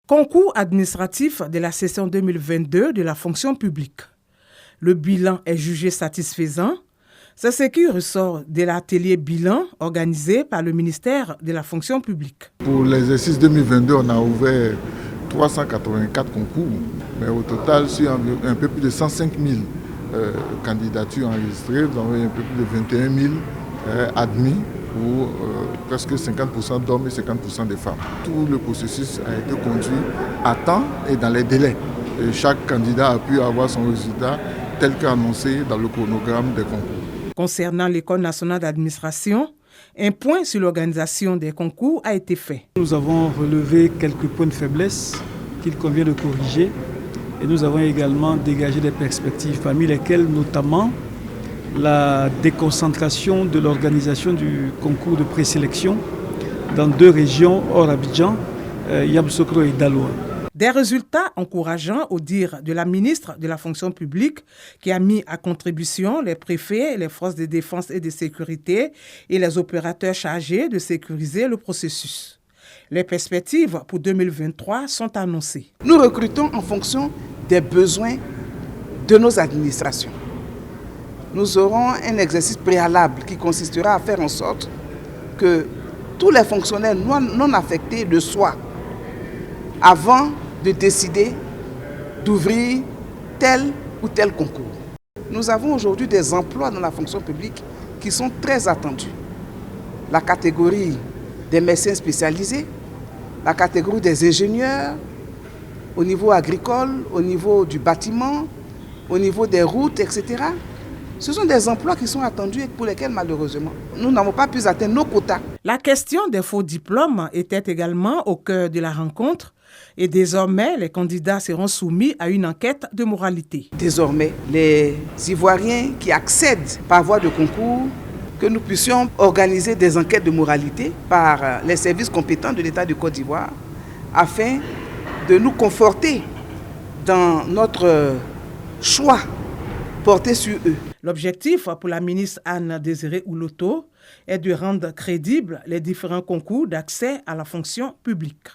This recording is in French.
Concours administratif de la session 2022 de la fonction publique. Le bilan est jugé satisfaisant. C'est ce qui ressort de l'atelier bilan organisé par le ministère de la fonction publique. Pour l'exercice 2022, on a ouvert 384 concours, mais au total, sur un peu plus de 105 000 candidatures enregistrées, nous avons un peu plus de 21 000 admis pour presque 50% d'hommes et 50% de femmes. Tout le processus a été conduit à temps et dans les délais. Et chaque candidat a pu avoir son résultat tel qu'annoncé dans le chronogramme des concours. Concernant l'École nationale d'administration, un point sur l'organisation des concours a été fait. Nous avons relevé quelques points de faiblesse qu'il convient de corriger et nous avons également dégagé des perspectives, parmi lesquelles notamment la déconcentration de l'organisation du concours de présélection dans 2 régions hors Abidjan, Yamoussoukro et Daloa. Des résultats encourageants au dire de la ministre de la fonction publique qui a mis à contribution les préfets, les forces de défense et de sécurité et les opérateurs chargés de sécuriser le processus. Les perspectives pour 2023 sont annoncées. Nous recrutons en fonction des besoins de nos administrations. Nous aurons un exercice préalable qui consistera à faire en sorte que tous les fonctionnaires non affectés le soient avant de décider d'ouvrir tel ou tel concours. Nous avons aujourd'hui des emplois dans la fonction publique qui sont très attendus. La catégorie des médecins spécialisés, la catégorie des ingénieurs, au niveau agricole, au niveau du bâtiment, au niveau des routes, etc. Ce sont des emplois qui sont attendus et pour lesquels, malheureusement, nous n'avons pas pu atteindre nos quotas. La question des faux diplômes était également au cœur de la rencontre et désormais, les candidats seront soumis à une enquête de moralité. Désormais, les Ivoiriens qui accèdent par voie de concours, que nous puissions organiser des enquêtes de moralité par les services compétents de l'État de Côte d'Ivoire afin de nous conforter dans notre choix porté sur eux. L'objectif pour la ministre Anne Désiré Ouloto est de rendre crédibles les différents concours d'accès à la fonction publique.